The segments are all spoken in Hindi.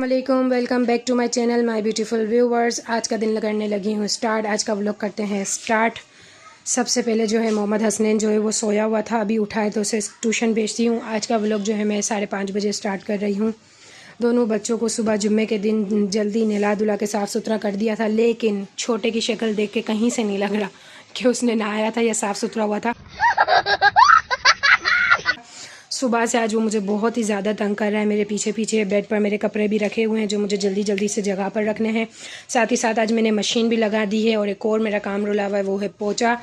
अस्सलामुअलैकुम, welcome back to my channel my beautiful viewers. आज का दिन करने लगी हूँ स्टार्ट। आज का व्लॉग करते हैं स्टार्ट। सबसे पहले जो है मोहम्मद हसनैन जो है वो सोया हुआ था, अभी उठाए तो उसे ट्यूशन भेजती हूँ। आज का व्लॉग जो है मैं 5:30 बजे स्टार्ट कर रही हूँ। दोनों बच्चों को सुबह जुम्मे के दिन जल्दी नहला धुला के साफ़ सुथरा कर दिया था, लेकिन छोटे की शक्ल देख के कहीं से नहीं लग रहा कि उसने नहाया था या साफ़ सुथरा हुआ था। सुबह से आज वो मुझे बहुत ही ज़्यादा तंग कर रहा है। मेरे पीछे पीछे बेड पर मेरे कपड़े भी रखे हुए हैं जो मुझे जल्दी जल्दी से जगह पर रखने हैं। साथ ही साथ आज मैंने मशीन भी लगा दी है और एक और मेरा काम रुला हुआ है, वो है पोंछा।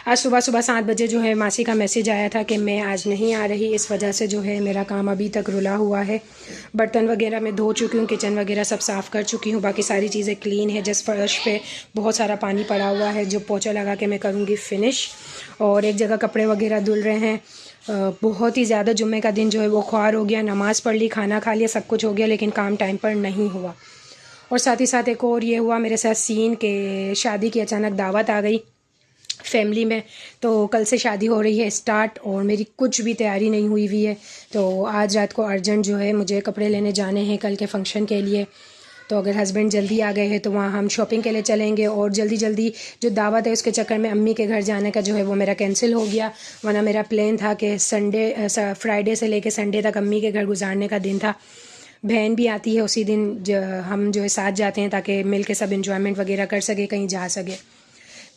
आज सुबह 7 बजे जो है मासी का मैसेज आया था कि मैं आज नहीं आ रही, इस वजह से जो है मेरा काम अभी तक रुला हुआ है। बर्तन वगैरह मैं धो चुकी हूँ, किचन वगैरह सब साफ़ कर चुकी हूँ, बाकी सारी चीज़ें क्लीन है। जस्ट फर्श पे बहुत सारा पानी पड़ा हुआ है जो पोंछा लगा के मैं करूँगी फिनिश। और एक जगह कपड़े वगैरह धुल रहे हैं। बहुत ही ज़्यादा जुम्मे का दिन जो है वो ख्वार हो गया। नमाज़ पढ़ ली, खाना खा लिया, सब कुछ हो गया, लेकिन काम टाइम पर नहीं हुआ। और साथ ही साथ एक और ये हुआ मेरे साथ सीन के शादी की अचानक दावत आ गई फैमिली में। तो कल से शादी हो रही है स्टार्ट और मेरी कुछ भी तैयारी नहीं हुई है। तो आज रात को अर्जेंट जो है मुझे कपड़े लेने जाने हैं कल के फंक्शन के लिए। तो अगर हस्बैंड जल्दी आ गए हैं तो वहाँ हम शॉपिंग के लिए चलेंगे। और जल्दी जल्दी जो दावत है उसके चक्कर में अम्मी के घर जाने का जो है वो मेरा कैंसिल हो गया। वरना मेरा प्लान था कि फ्राइडे से लेके संडे तक अम्मी के घर गुजारने का दिन था। बहन भी आती है उसी दिन, हम जो है साथ जाते हैं ताकि मिल के सब इंजॉयमेंट वगैरह कर सके, कहीं जा सके।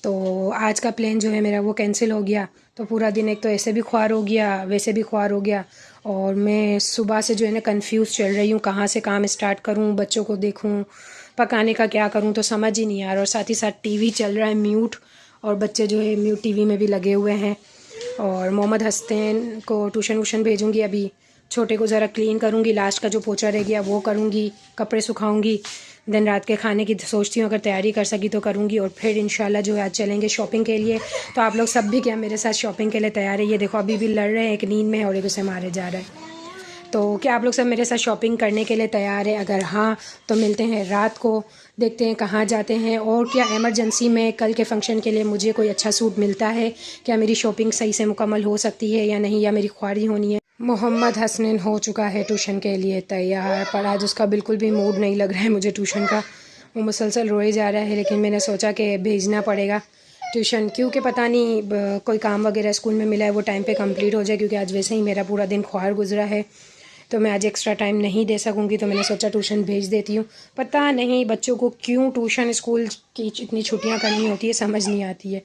तो आज का प्लान जो है मेरा वो कैंसिल हो गया। तो पूरा दिन एक तो ऐसे भी ख्वार हो गया, वैसे भी ख्वार हो गया। और मैं सुबह से जो है ना कंफ्यूज चल रही हूँ, कहाँ से काम स्टार्ट करूँ, बच्चों को देखूँ, पकाने का क्या करूँ, तो समझ ही नहीं आ रहा। और साथ ही साथ टीवी चल रहा है म्यूट और बच्चे जो है म्यूट टीवी में भी लगे हुए हैं। और मोहम्मद हसनैन को ट्यूशन वूशन भेजूँगी, अभी छोटे को ज़रा क्लीन करूँगी, लास्ट का जो पोंछा रह गया वो करूँगी, कपड़े सुखाऊँगी। दिन रात के खाने की सोचती हूँ, अगर तैयारी कर सकी तो करूँगी। और फिर इंशाल्लाह जो है आज चलेंगे शॉपिंग के लिए। तो आप लोग सब भी क्या मेरे साथ शॉपिंग के लिए तैयार है? ये देखो अभी भी लड़ रहे हैं, एक नींद में है और एक उसे मारे जा रहा है। तो क्या आप लोग सब मेरे साथ शॉपिंग करने के लिए तैयार है? अगर हाँ तो मिलते हैं रात को, देखते हैं कहाँ जाते हैं। और क्या एमरजेंसी में कल के फंक्शन के लिए मुझे कोई अच्छा सूट मिलता है? क्या मेरी शॉपिंग सही से मुकम्मल हो सकती है या नहीं, या मेरी ख्वारी होनी है? मोहम्मद हसनैन हो चुका है ट्यूशन के लिए तैयार, पर आज उसका बिल्कुल भी मूड नहीं लग रहा है मुझे ट्यूशन का। वो मुसलसल रोए जा रहा है, लेकिन मैंने सोचा कि भेजना पड़ेगा ट्यूशन, क्योंकि पता नहीं कोई काम वगैरह स्कूल में मिला है वो टाइम पे कंप्लीट हो जाए, क्योंकि आज वैसे ही मेरा पूरा दिन ख्वार गुजरा है। तो मैं आज एक्स्ट्रा टाइम नहीं दे सकूँगी, तो मैंने सोचा ट्यूशन भेज देती हूँ। पता नहीं बच्चों को क्यों ट्यूशन स्कूल की इतनी छुट्टियाँ करनी होती है, समझ नहीं आती है।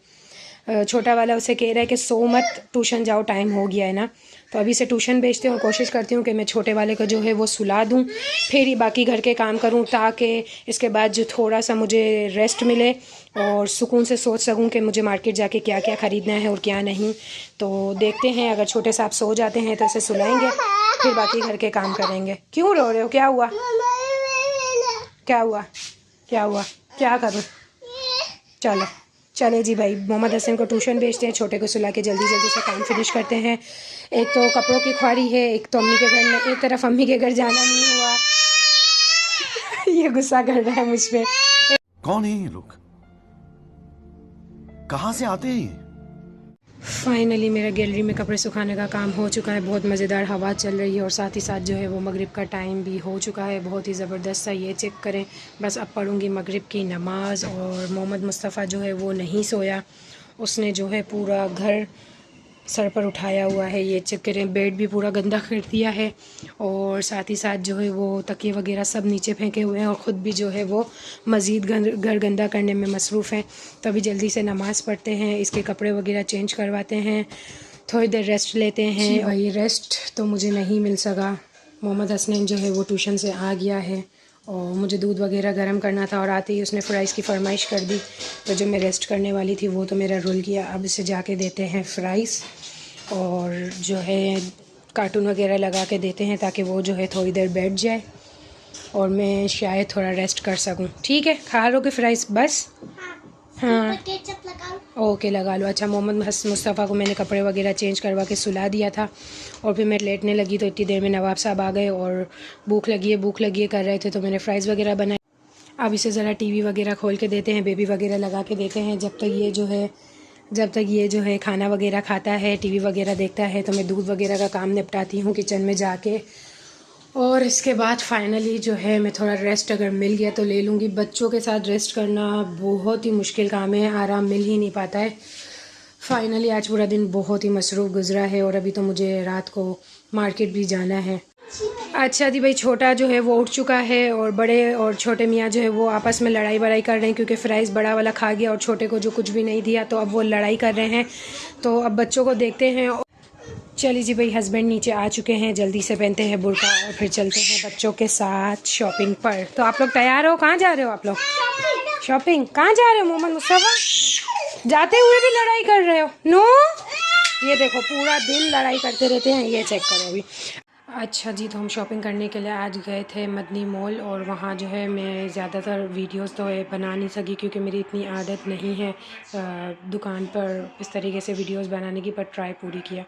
छोटा वाला उसे कह रहा है कि सो मत, ट्यूशन जाओ, टाइम हो गया है ना। तो अभी से ट्यूशन भेजते हैं और कोशिश करती हूँ कि मैं छोटे वाले को जो है वो सुला दूँ, फिर ही बाकी घर के काम करूँ, ताकि इसके बाद जो थोड़ा सा मुझे रेस्ट मिले और सुकून से सोच सकूँ कि मुझे मार्केट जाके क्या क्या ख़रीदना है और क्या नहीं। तो देखते हैं, अगर छोटे साहब सो जाते हैं तो इसे सुलाएंगे, फिर बाकी घर के काम करेंगे। क्यों रो रहे हो? क्या हुआ? क्या हुआ? क्या हुआ? क्या करूँ? चलो चले जी भाई, मोहम्मद हसन को ट्यूशन भेजते हैं, छोटे को सुला के जल्दी जल्दी से काम फिनिश करते हैं। एक तो कपड़ों की ख्वारी है, एक तो अम्मी के घर में, एक तरफ अम्मी के घर जाना नहीं हुआ। ये गुस्सा कर रहा है मुझ पे। कौन है ये लोग? कहाँ से आते हैं? फाइनली मेरा गैलरी में कपड़े सुखाने का काम हो चुका है। बहुत मज़ेदार हवा चल रही है और साथ ही साथ जो है वो मगरिब का टाइम भी हो चुका है, बहुत ही ज़बरदस्त सा। ये चेक करें, बस अब पढ़ूँगी मगरिब की नमाज़। और मोहम्मद मुस्तफ़ा जो है वो नहीं सोया, उसने जो है पूरा घर सर पर उठाया हुआ है। ये चेक करें, बेड भी पूरा गंदा कर दिया है और साथ ही साथ जो है वो तकिए वगैरह सब नीचे फेंके हुए हैं और ख़ुद भी जो है वो मज़ीद घर गंदा करने में मसरूफ़ है। तो अभी जल्दी से नमाज़ पढ़ते हैं, इसके कपड़े वगैरह चेंज करवाते हैं, थोड़ी देर रेस्ट लेते हैं। भाई रेस्ट तो मुझे नहीं मिल सका। मोहम्मद हसनैन जो है वो ट्यूशन से आ गया है और मुझे दूध वगैरह गर्म करना था, और आते ही उसने फ़्राइज़ की फरमाइश कर दी। तो जो मैं रेस्ट करने वाली थी वो तो मेरा रुल गया। अब इसे जाके देते हैं फ़्राइज़ और जो है कार्टून वगैरह लगा के देते हैं, ताकि वो जो है थोड़ी देर बैठ जाए और मैं शायद थोड़ा रेस्ट कर सकूं। ठीक है, खा लो कि फ़्राइज़ बस? हाँ ओके, लगा लो। अच्छा, मोहम्मद मुस्तफ़ा को मैंने कपड़े वगैरह चेंज करवा के सुला दिया था और फिर मैं लेटने लगी, तो इतनी देर में नवाब साहब आ गए और भूख लगी है कर रहे थे, तो मैंने फ़्राइज़ वगैरह बनाए। अब इसे ज़रा टीवी वगैरह खोल के देते हैं, बेबी वगैरह लगा के देते हैं। जब तक ये जो है खाना वगैरह खाता है, टीवी वगैरह देखता है, तो मैं दूध वगैरह का काम निपटाती हूँ किचन में जाके। और इसके बाद फाइनली जो है मैं थोड़ा रेस्ट अगर मिल गया तो ले लूँगी। बच्चों के साथ रेस्ट करना बहुत ही मुश्किल काम है, आराम मिल ही नहीं पाता है। फाइनली आज पूरा दिन बहुत ही मसरूफ़ गुजरा है और अभी तो मुझे रात को मार्केट भी जाना है। अच्छा जी भाई, छोटा जो है वो उठ चुका है और बड़े और छोटे मियाँ जो है वो आपस में लड़ाई बड़ाई कर रहे हैं, क्योंकि फ्राइज़ बड़ा वाला खा गया और छोटे को जो कुछ भी नहीं दिया, तो अब वो लड़ाई कर रहे हैं। तो अब बच्चों को देखते हैं। चलिए जी भाई, हस्बैंड नीचे आ चुके हैं, जल्दी से पहनते हैं बुर्का और फिर चलते हैं बच्चों के साथ शॉपिंग पर। तो आप लोग तैयार हो? कहाँ जा रहे हो आप लोग? शॉपिंग? कहाँ जा रहे हो मोहम्मद मुस्तफ़ा? जाते हुए भी लड़ाई कर रहे हो? नो, ये देखो पूरा दिन लड़ाई करते रहते हैं। ये चेक करो अभी। अच्छा जी, तो हम शॉपिंग करने के लिए आज गए थे मदनी मॉल, और वहाँ जो है मैं ज़्यादातर वीडियोस तो बना नहीं सकी क्योंकि मेरी इतनी आदत नहीं है दुकान पर इस तरीके से वीडियोस बनाने की, पर ट्राई पूरी किया।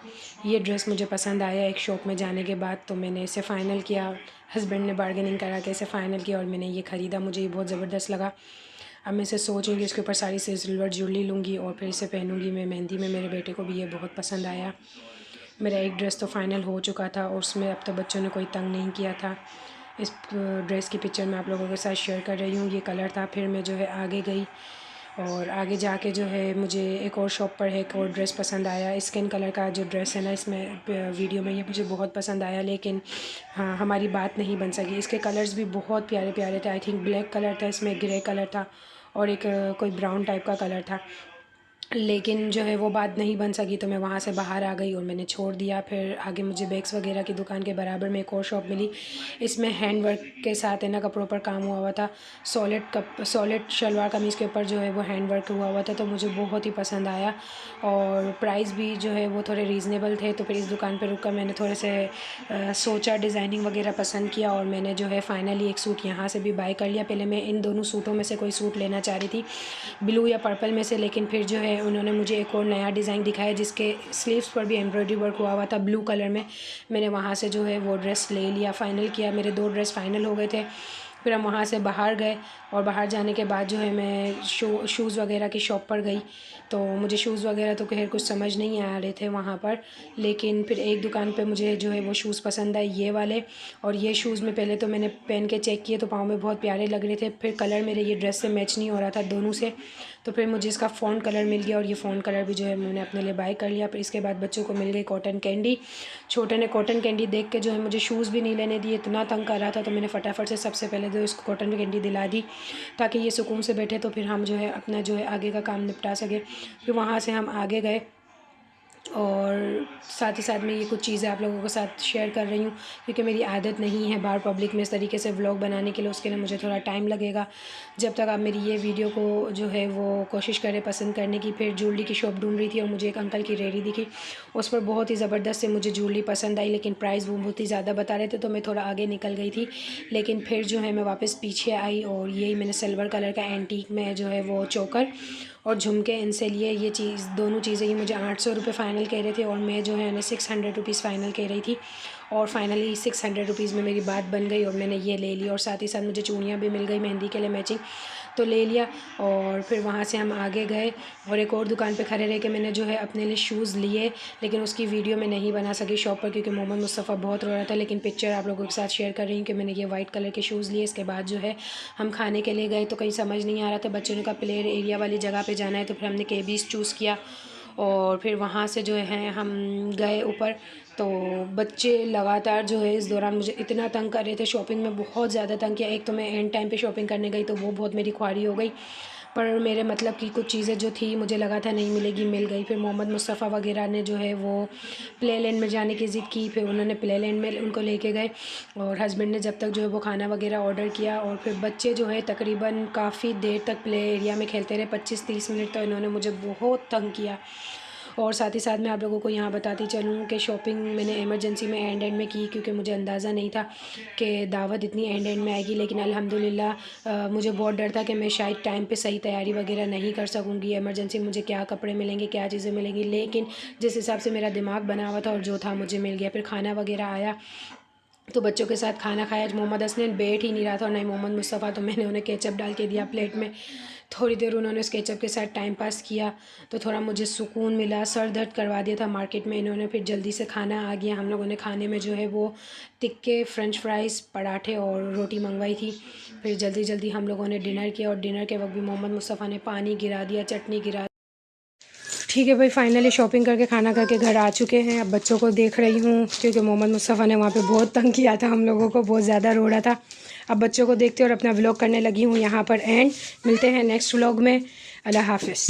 ये ड्रेस मुझे पसंद आया एक शॉप में जाने के बाद, तो मैंने इसे फ़ाइनल किया। हस्बैंड ने बार्गेनिंग करा के इसे फ़ाइनल किया और मैंने ये ख़रीदा। मुझे ये बहुत ज़बरदस्त लगा। अब मैं इसे सोचूंगी, इसके ऊपर सारी से सिल्वर ज्वेलरी लूँगी और फिर इसे पहनूंगी मैं मेहंदी में। मेरे बेटे को भी ये बहुत पसंद आया। मेरा एक ड्रेस तो फ़ाइनल हो चुका था और उसमें अब तो बच्चों ने कोई तंग नहीं किया था। इस ड्रेस की पिक्चर मैं आप लोगों के साथ शेयर कर रही हूँ। ये कलर था। फिर मैं जो है आगे गई और आगे जाके जो है मुझे एक और शॉप पर है एक और ड्रेस पसंद आया। स्किन कलर का जो ड्रेस है ना, इसमें वीडियो में ये मुझे बहुत पसंद आया, लेकिन हाँ हमारी बात नहीं बन सकी। इसके कलर्स भी बहुत प्यारे प्यारे थे। आई थिंक ब्लैक कलर था, इसमें ग्रे कलर था और एक कोई ब्राउन टाइप का कलर था, लेकिन जो है वो बात नहीं बन सकी। तो मैं वहाँ से बाहर आ गई और मैंने छोड़ दिया। फिर आगे मुझे बैग्स वगैरह की दुकान के बराबर में एक और शॉप मिली। इसमें हैंड वर्क के साथ है ना कपड़ों पर काम हुआ हुआ था। सॉलिड शलवार कमीज़ के ऊपर जो है वो हैंड वर्क हुआ हुआ था, तो मुझे बहुत ही पसंद आया और प्राइस भी जो है वो थोड़े रीज़नेबल थे। तो फिर इस दुकान पर रुक कर मैंने थोड़े से सोचा, डिज़ाइनिंग वगैरह पसंद किया और मैंने जो है फ़ाइनली एक सूट यहाँ से भी बाय कर लिया। पहले मैं इन दोनों सूटों में से कोई सूट लेना चाह रही थी, ब्लू या पर्पल में से, लेकिन फिर जो है उन्होंने मुझे एक और नया डिज़ाइन दिखाया जिसके स्लीव्स पर भी एम्ब्रॉयडरी वर्क हुआ हुआ था ब्लू कलर में। मैंने वहाँ से जो है वो ड्रेस ले लिया, फ़ाइनल किया। मेरे 2 ड्रेस फ़ाइनल हो गए थे। फिर हम वहाँ से बाहर गए और बाहर जाने के बाद जो है मैं शूज़ वगैरह की शॉप पर गई। तो मुझे शूज़ वगैरह तो खैर कुछ समझ नहीं आ रहे थे वहाँ पर, लेकिन फिर एक दुकान पे मुझे जो है वो शूज़ पसंद आए, ये वाले। और ये शूज़ में पहले तो मैंने पहन के चेक किए तो पाँव में बहुत प्यारे लग रहे थे, फिर कलर मेरे ये ड्रेस से मैच नहीं हो रहा था दोनों से, तो फिर मुझे इसका फ़ॉन कलर मिल गया और ये फ़ॉन कलर भी जो है मैंने अपने लिए बाय कर लिया। फिर इसके बाद बच्चों को मिल गई कॉटन कैंडी। छोटे ने कॉटन कैंडी देख के जो है मुझे शूज़ भी नहीं लेने दिए, इतना तंग कर रहा था। तो मैंने फटाफट से सबसे पहले जो इसको कॉटन कैंडी दिला दी ताकि ये सुकून से बैठे, तो फिर हम जो है अपना जो है आगे का काम निपटा सके। फिर वहाँ से हम आगे गए और साथ ही साथ में ये कुछ चीज़ें आप लोगों के साथ शेयर कर रही हूँ क्योंकि मेरी आदत नहीं है बाहर पब्लिक में इस तरीके से व्लॉग बनाने के लिए, उसके लिए मुझे थोड़ा टाइम लगेगा। जब तक आप मेरी ये वीडियो को जो है वो कोशिश करें पसंद करने की। फिर ज्वेलरी की शॉप ढूंढ रही थी और मुझे एक अंकल की रेहड़ी दिखी, उस पर बहुत ही ज़बरदस्त से मुझे ज्वेलरी पसंद आई, लेकिन प्राइस वो बहुत ही ज़्यादा बता रहे थे, तो मैं थोड़ा आगे निकल गई थी। लेकिन फिर जो है मैं वापस पीछे आई और यही मैंने सिल्वर कलर का एंटीक में जो है वो चोकर और झुमके इनसे लिए। ये चीज़ दोनों चीज़ें ये मुझे 800 रुपये फ़ाइनल कह रहे थे और मैं जो है 600 रुपीज़ फ़ाइनल कह रही थी, और फाइनली 600 रुपीज़ में मेरी बात बन गई और मैंने ये ले ली। और साथ ही साथ मुझे चूड़ियाँ भी मिल गई मेहंदी के लिए मैचिंग, तो ले लिया। और फिर वहाँ से हम आगे गए और एक और दुकान पे खड़े रह के मैंने जो है अपने लिए शूज़ लिए, लेकिन उसकी वीडियो मैं नहीं बना सकी शॉप पर क्योंकि मोहम्मद मुस्तफ़ा बहुत रो रहा था। लेकिन पिक्चर आप लोगों के साथ शेयर कर रही हूँ कि मैंने ये वाइट कलर के शूज़ लिए। इसके बाद जो है हम खाने के लिए गए, तो कहीं समझ नहीं आ रहा था, बच्चों ने कहा प्ले एरिया वाली जगह पर जाना है, तो फिर हमने केबीज़ चूज़ किया और फिर वहाँ से जो है हम गए ऊपर। तो बच्चे लगातार जो है इस दौरान मुझे इतना तंग कर रहे थे, शॉपिंग में बहुत ज़्यादा तंग किया। एक तो मैं एंड टाइम पे शॉपिंग करने गई तो वो बहुत मेरी ख्वारी हो गई, पर मेरे मतलब की कुछ चीज़ें जो थी मुझे लगा था नहीं मिलेगी, मिल गई। फिर मोहम्मद मुस्तफ़ा वगैरह ने जो है वो प्ले लैंड में जाने की ज़िद की, फिर उन्होंने प्ले लैंड में उनको लेके गए और हस्बैंड ने जब तक जो है वो खाना वगैरह ऑर्डर किया। और फिर बच्चे जो है तकरीबन काफ़ी देर तक प्ले एरिया में खेलते रहे, 25-30 मिनट, तो इन्होंने मुझे बहुत तंग किया। और साथ ही साथ मैं आप लोगों को यहाँ बताती चलूँ कि शॉपिंग मैंने इमरजेंसी में एंड में की क्योंकि मुझे अंदाज़ा नहीं था कि दावत इतनी एंड में आएगी। लेकिन अल्हम्दुलिल्लाह मुझे बहुत डर था कि मैं शायद टाइम पे सही तैयारी वगैरह नहीं कर सकूँगी, इमरजेंसी में मुझे क्या कपड़े मिलेंगे, क्या चीज़ें मिलेंगी, लेकिन जिस हिसाब से मेरा दिमाग बना हुआ था और जो था मुझे मिल गया। फिर खाना वगैरह आया तो बच्चों के साथ खाना खाया। आज मोहम्मद हसनैन बैठ ही नहीं रहा था और नहीं मोहम्मद मुस्तफ़ा, तो मैंने उन्हें केचप डाल के दिया प्लेट में। थोड़ी देर उन्होंने स्केचअप के साथ टाइम पास किया तो थोड़ा मुझे सुकून मिला। सर दर्द करवा दिया था मार्केट में इन्होंने। फिर जल्दी से खाना आ गया। हम लोगों ने खाने में जो है वो टिक्के, फ्रेंच फ्राइज़, पराठे और रोटी मंगवाई थी। फिर जल्दी जल्दी हम लोगों ने डिनर किया और डिनर के वक्त भी मोहम्मद मुस्तफ़ा ने पानी गिरा दिया, चटनी गिरा। ठीक है भाई, फाइनली शॉपिंग करके खाना करके घर आ चुके हैं। अब बच्चों को देख रही हूँ क्योंकि मोहम्मद मुस्तफ़ा ने वहाँ पे बहुत तंग किया था हम लोगों को, बहुत ज़्यादा रो रहा था। अब बच्चों को देखते और अपना व्लॉग करने लगी हूँ यहाँ पर एंड। मिलते हैं नेक्स्ट व्लॉग में। अल्लाह हाफ़िज़।